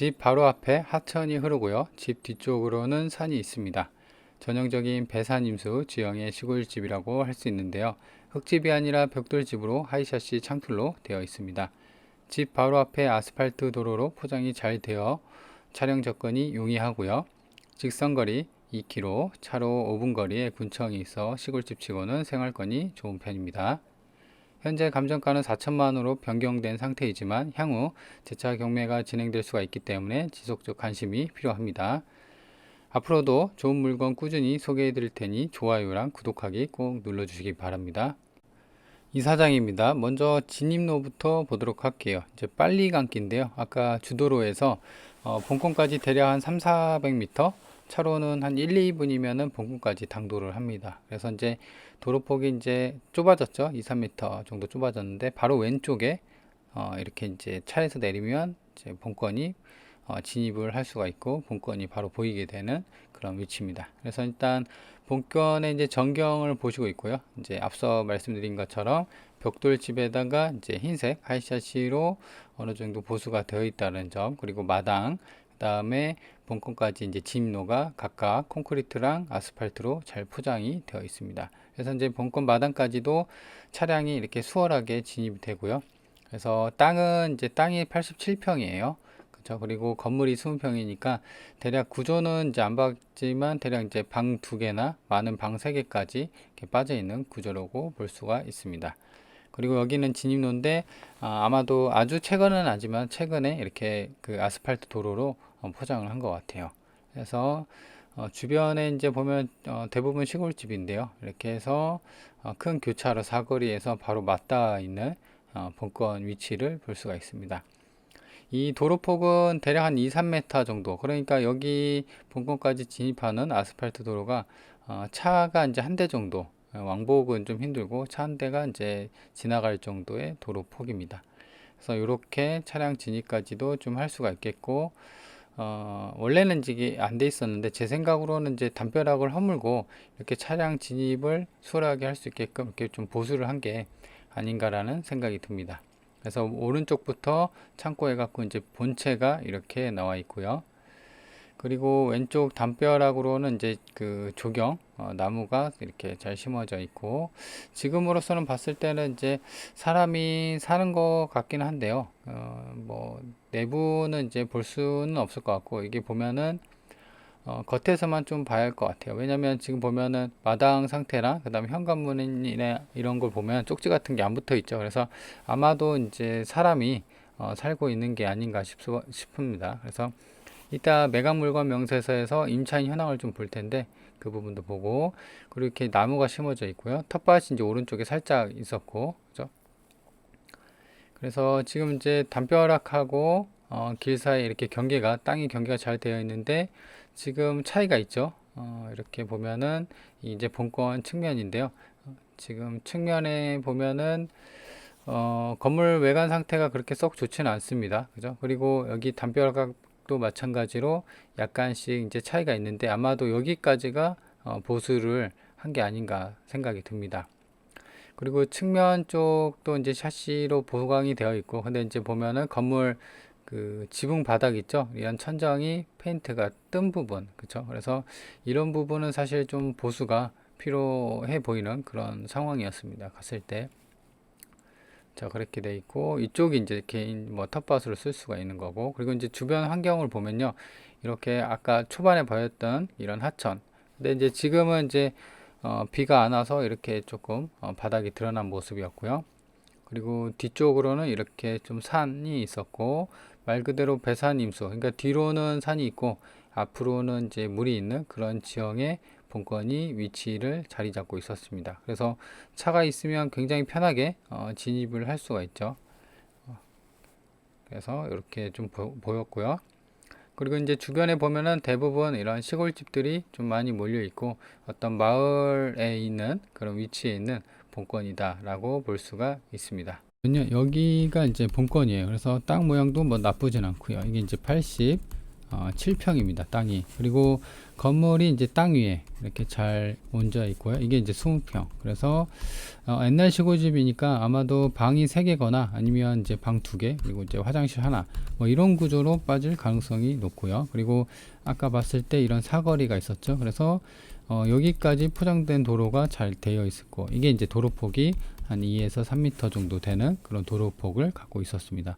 집 바로 앞에 하천이 흐르고요. 집 뒤쪽으로는 산이 있습니다. 전형적인 배산임수 지형의 시골집이라고 할 수 있는데요. 흙집이 아니라 벽돌집으로 하이샤시 창틀로 되어 있습니다. 집 바로 앞에 아스팔트 도로로 포장이 잘 되어 차량 접근이 용이하고요. 직선거리 2km, 차로 5분 거리에 군청이 있어 시골집 치고는 생활권이 좋은 편입니다. 현재 감정가는 4천만원으로 변경된 상태이지만 향후 재차 경매가 진행될 수가 있기 때문에 지속적 관심이 필요합니다. 앞으로도 좋은 물건 꾸준히 소개해 드릴 테니 좋아요랑 구독하기 꼭 눌러주시기 바랍니다. 이사장입니다. 먼저 진입로부터 보도록 할게요. 이제 빨리 감기인데요. 아까 주도로에서 본권까지 대략 한 3,400m, 차로는 한 1, 2분이면은 본권까지 당도를 합니다. 그래서 이제 도로폭이 이제 좁아졌죠. 2, 3m 정도 좁아졌는데 바로 왼쪽에 이렇게 이제 차에서 내리면 이제 본권이 진입을 할 수가 있고 본권이 바로 보이게 되는 그런 위치입니다. 그래서 일단 본권의 이제 전경을 보시고 있고요. 이제 앞서 말씀드린 것처럼 벽돌집에다가 이제 흰색 하이샤시로 어느 정도 보수가 되어 있다는 점, 그리고 마당, 그다음에 본권까지 이제 진입로가 각각 콘크리트랑 아스팔트로 잘 포장이 되어 있습니다. 그래서 이제 본권 마당까지도 차량이 이렇게 수월하게 진입이 되고요. 그래서 땅은 이제 땅이 87평이에요. 그렇죠. 그리고 건물이 20평이니까 대략 구조는 이제 안 봤지만 대략 이제 방 2개나 많은 방 3개까지 이렇게 빠져 있는 구조라고 볼 수가 있습니다. 그리고 여기는 진입로인데 아마도 아주 최근은 아니지만 최근에 이렇게 그 아스팔트 도로로 포장을 한 것 같아요. 그래서 주변에 이제 보면 대부분 시골집인데요. 이렇게 해서 큰 교차로 사거리에서 바로 맞닿아 있는 본권 위치를 볼 수가 있습니다. 이 도로폭은 대략 한 2, 3m 정도. 그러니까 여기 본권까지 진입하는 아스팔트 도로가 차가 이제 한 대 정도. 왕복은 좀 힘들고 차 한 대가 이제 지나갈 정도의 도로폭입니다. 그래서 이렇게 차량 진입까지도 좀 할 수가 있겠고, 원래는 이게 안 돼 있었는데 제 생각으로는 이제 담벼락을 허물고 이렇게 차량 진입을 수월하게 할 수 있게끔 이렇게 좀 보수를 한 게 아닌가라는 생각이 듭니다. 그래서 오른쪽부터 창고에 갖고 이제 본체가 이렇게 나와 있고요. 그리고 왼쪽 담벼락으로는 이제 그 조경 나무가 이렇게 잘 심어져 있고, 지금으로서는 봤을 때는 이제 사람이 사는 것 같기는 한데요. 뭐 내부는 이제 볼 수는 없을 것 같고, 이게 보면은 겉에서만 좀 봐야 할 것 같아요. 왜냐면 지금 보면은 마당 상태랑 그다음에 현관문이나 이런 걸 보면 쪽지 같은 게 안 붙어 있죠. 그래서 아마도 이제 사람이 살고 있는 게 아닌가 싶습니다. 그래서 이따 매각물건 명세서에서 임차인 현황을 좀 볼 텐데 그 부분도 보고, 그리고 이렇게 나무가 심어져 있고요. 텃밭이 이제 오른쪽에 살짝 있었고, 그죠? 그래서 지금 이제 담벼락하고 길 사이에 이렇게 경계가, 땅이 경계가 잘 되어 있는데 지금 차이가 있죠. 이렇게 보면은 이제 본권 측면인데요. 지금 측면에 보면은 건물 외관 상태가 그렇게 썩 좋지는 않습니다. 그죠? 그리고 여기 담벼락도 마찬가지로 약간씩 이제 차이가 있는데 아마도 여기까지가 보수를 한 게 아닌가 생각이 듭니다. 그리고 측면 쪽도 이제 샤시로 보강이 되어 있고, 근데 이제 보면은 건물 그 지붕 바닥 있죠? 이런 천장이 페인트가 뜬 부분, 그쵸? 그래서 이런 부분은 사실 좀 보수가 필요해 보이는 그런 상황이었습니다. 갔을 때. 자, 그렇게 돼 있고, 이쪽이 이제 개인 뭐 텃밭으로 쓸 수가 있는 거고, 그리고 이제 주변 환경을 보면요. 이렇게 아까 초반에 보였던 이런 하천. 근데 이제 지금은 이제 비가 안 와서 이렇게 조금 바닥이 드러난 모습이었고요. 그리고 뒤쪽으로는 이렇게 좀 산이 있었고, 말 그대로 배산임수, 그러니까 뒤로는 산이 있고 앞으로는 이제 물이 있는 그런 지형의 본권이 위치를 자리 잡고 있었습니다. 그래서 차가 있으면 굉장히 편하게 진입을 할 수가 있죠. 그래서 이렇게 좀 보였고요. 그리고 이제 주변에 보면은 대부분 이런 시골집들이 좀 많이 몰려 있고 어떤 마을에 있는 그런 위치에 있는 본권이다 라고 볼 수가 있습니다. 여기가 이제 본권이에요. 그래서 땅 모양도 뭐 나쁘진 않고요. 이게 이제 80 7평입니다. 땅이. 그리고 건물이 이제 땅 위에 이렇게 잘 얹어 있고요. 이게 이제 20평. 그래서 옛날 시골집이니까 아마도 방이 3개거나 아니면 이제 방 2개, 그리고 이제 화장실 하나, 뭐 이런 구조로 빠질 가능성이 높고요. 그리고 아까 봤을 때 이런 사거리가 있었죠. 그래서 여기까지 포장된 도로가 잘 되어 있었고, 이게 이제 도로폭이 한 2에서 3m 정도 되는 그런 도로폭을 갖고 있었습니다.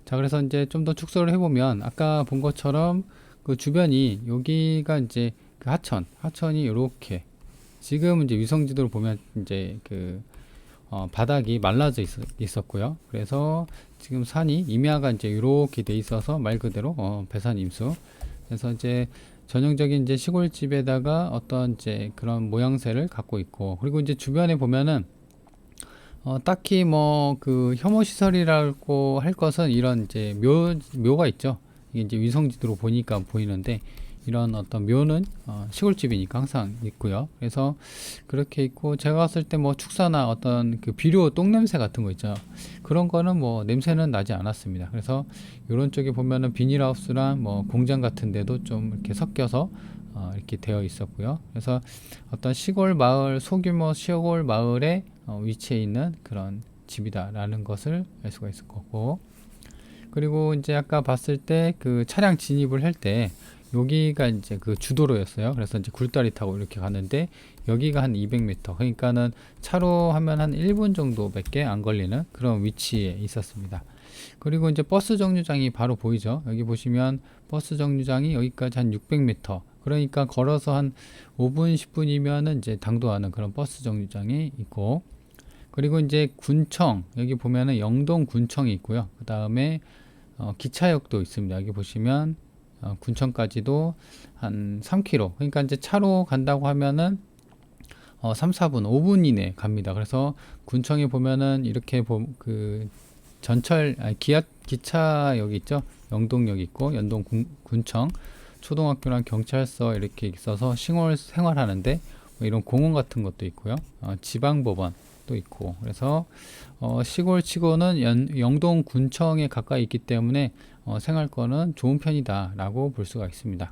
자, 그래서 이제 좀 더 축소를 해보면 아까 본 것처럼 그 주변이 여기가 이제 그 하천이 이렇게 지금 이제 위성지도를 보면 이제 그 바닥이 말라져 있었고요. 그래서 지금 산이 임야가 이제 이렇게 돼 있어서 말 그대로 배산 임수. 그래서 이제 전형적인 이제 시골집에다가 어떤 이제 그런 모양새를 갖고 있고, 그리고 이제 주변에 보면은 딱히 뭐 그 혐오 시설이라고 할 것은 이런 이제 묘가 있죠. 이게 이제 위성지도로 보니까 보이는데, 이런 어떤 묘는 시골집이니까 항상 있고요. 그래서 그렇게 있고, 제가 갔을 때 뭐 축사나 어떤 그 비료 똥냄새 같은 거 있죠. 그런 거는 뭐 냄새는 나지 않았습니다. 그래서 이런 쪽에 보면은 비닐하우스랑 뭐 공장 같은 데도 좀 이렇게 섞여서 이렇게 되어 있었고요. 그래서 어떤 시골 마을, 소규모 시골 마을에 위치해 있는 그런 집이다라는 것을 알 수가 있을 거고, 그리고 이제 아까 봤을 때 그 차량 진입을 할 때 여기가 이제 그 주도로였어요. 그래서 이제 굴다리 타고 이렇게 가는데 여기가 한 200m, 그러니까는 차로 하면 한 1분 정도밖에 안 걸리는 그런 위치에 있었습니다. 그리고 이제 버스 정류장이 바로 보이죠. 여기 보시면 버스 정류장이 여기까지 한 600m, 그러니까 걸어서 한 5분 10분이면은 이제 당도하는 그런 버스 정류장이 있고, 그리고 이제 군청, 여기 보면은 영동 군청이 있고요. 그 다음에 기차역도 있습니다. 여기 보시면 군청까지도 한 3km, 그러니까 이제 차로 간다고 하면은 3, 4분, 5분 이내 갑니다. 그래서 군청에 보면은 이렇게 그 전철, 기차역이 있죠. 영동역 있고, 연동 군청, 초등학교랑 경찰서 이렇게 있어서 시골 생활하는데 뭐 이런 공원 같은 것도 있고요. 지방법원도 있고, 그래서 시골치고는 영동 군청에 가까이 있기 때문에 생활권은 좋은 편이다 라고 볼 수가 있습니다.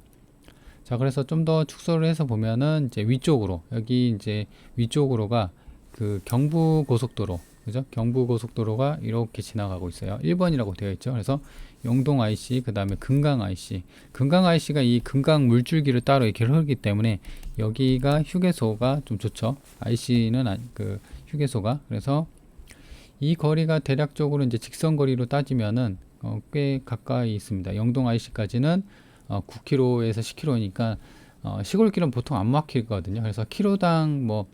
자, 그래서 좀 더 축소를 해서 보면은 이제 위쪽으로, 여기 이제 위쪽으로가 그 경부고속도로, 그죠? 경부고속도로가 이렇게 지나가고 있어요. 1번이라고 되어 있죠. 그래서 영동 IC, 그 다음에 금강 IC. 금강 IC가 이 금강 물줄기를 따로 이렇게 흐르기 때문에 여기가 휴게소가 좀 좋죠. IC는 그 휴게소가. 그래서 이 거리가 대략적으로 이제 직선 거리로 따지면은 꽤 가까이 있습니다. 영동 IC까지는 9km에서 10km니까 시골길은 보통 안 막히거든요. 그래서 키로당 뭐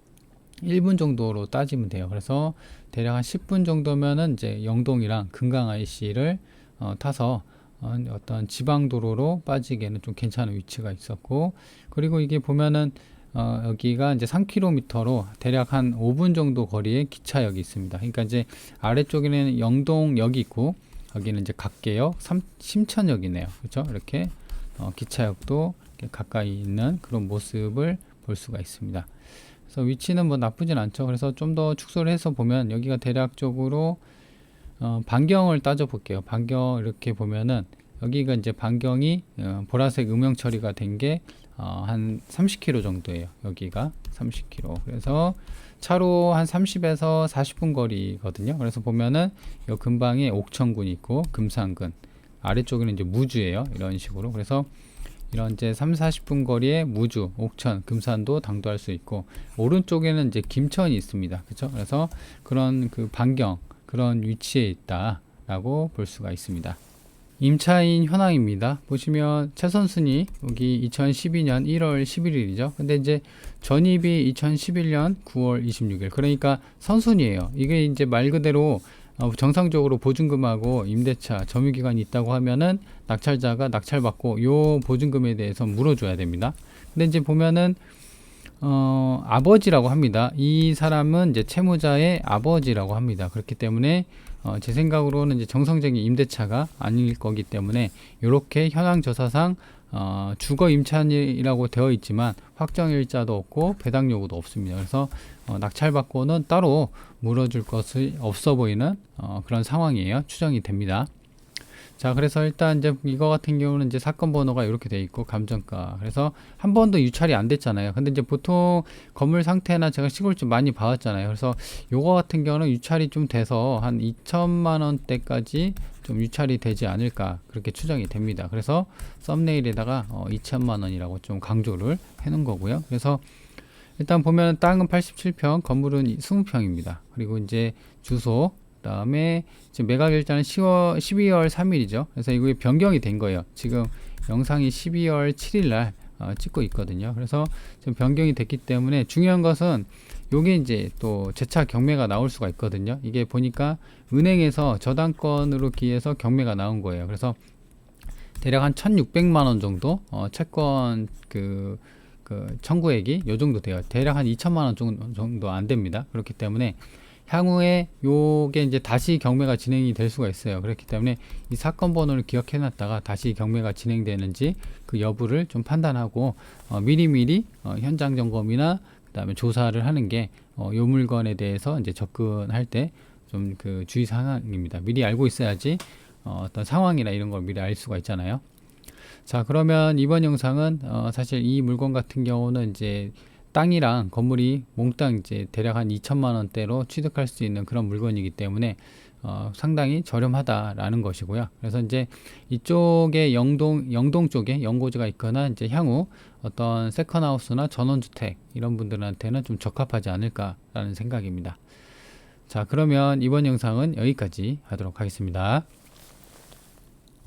1분 정도로 따지면 돼요. 그래서 대략 한 10분 정도면은 이제 영동이랑 금강 IC를 타서 어떤 지방도로로 빠지기에는 좀 괜찮은 위치가 있었고, 그리고 이게 보면은 여기가 이제 3km로 대략 한 5분 정도 거리에 기차역이 있습니다. 그러니까 이제 아래쪽에는 영동역이 있고, 여기는 이제 각계역, 심천역이네요. 그렇죠? 이렇게 기차역도 이렇게 가까이 있는 그런 모습을 볼 수가 있습니다. 그래서 위치는 뭐 나쁘진 않죠. 그래서 좀 더 축소를 해서 보면 여기가 대략적으로 반경을 따져 볼게요. 반경 이렇게 보면은 여기가 이제 반경이 보라색 음영 처리가 된 게 한 30km 정도예요. 여기가 30km. 그래서 차로 한 30에서 40분 거리거든요. 그래서 보면은 요 근방에 옥천군이 있고 금산군, 아래쪽에는 이제 무주예요. 이런 식으로. 그래서 이런 이제 3, 40분 거리에 무주, 옥천, 금산도 당도할 수 있고, 오른쪽에는 이제 김천이 있습니다. 그렇죠? 그래서 그런 그 반경, 그런 위치에 있다라고 볼 수가 있습니다. 임차인 현황입니다. 보시면 최선순위 여기 2012년 1월 11일이죠. 근데 이제 전입이 2011년 9월 26일. 그러니까 선순위예요. 이게 이제 말 그대로 정상적으로 보증금하고 임대차 점유기간이 있다고 하면은 낙찰자가 낙찰받고 요 보증금에 대해서 물어줘야 됩니다. 근데 이제 보면은 아버지라고 합니다. 이 사람은 이제 채무자의 아버지라고 합니다. 그렇기 때문에 제 생각으로는 이제 정상적인 임대차가 아닐 거기 때문에 이렇게 현황조사상 주거 임차인이라고 되어 있지만 확정일자도 없고 배당 요구도 없습니다. 그래서 낙찰받고는 따로 물어줄 것이 없어 보이는 그런 상황이에요. 추정이 됩니다. 자, 그래서 일단 이제 이거 같은 경우는 이제 사건 번호가 이렇게 돼 있고 감정가. 그래서 한 번도 유찰이 안 됐잖아요. 근데 이제 보통 건물 상태나 제가 시골집 많이 봐왔잖아요. 그래서 요거 같은 경우는 유찰이 좀 돼서 한 2천만 원대까지 좀 유찰이 되지 않을까 그렇게 추정이 됩니다. 그래서 썸네일에다가 2천만 원이라고 좀 강조를 해 놓은 거고요. 그래서 일단 보면 땅은 87평, 건물은 20평입니다. 그리고 이제 주소, 그다음에 지금 매각 일자는 12월 3일이죠. 그래서 이게 변경이 된 거예요. 지금 영상이 12월 7일 날 찍고 있거든요. 그래서 지금 변경이 됐기 때문에 중요한 것은 요게 이제 또 재차 경매가 나올 수가 있거든요. 이게 보니까 은행에서 저당권으로 기해서 경매가 나온 거예요. 그래서 대략 한 1,600만 원 정도 채권 그 청구액이 요 정도 돼요. 대략 한 2천만 원 정도 안 됩니다. 그렇기 때문에 향후에 요게 이제 다시 경매가 진행이 될 수가 있어요. 그렇기 때문에 이 사건 번호를 기억해 놨다가 다시 경매가 진행되는지 그 여부를 좀 판단하고 미리미리 현장 점검이나 그다음에 조사를 하는 게 요 물건에 대해서 이제 접근할 때 좀 그 주의 사항입니다. 미리 알고 있어야지 어떤 상황이나 이런 걸 미리 알 수가 있잖아요. 자, 그러면 이번 영상은 사실 이 물건 같은 경우는 이제 땅이랑 건물이 몽땅 이제 대략 한 2천만 원대로 취득할 수 있는 그런 물건이기 때문에 상당히 저렴하다라는 것이고요. 그래서 이제 이쪽에 영동 쪽에 연고지가 있거나 이제 향후 어떤 세컨하우스나 전원주택 이런 분들한테는 좀 적합하지 않을까라는 생각입니다. 자, 그러면 이번 영상은 여기까지 하도록 하겠습니다.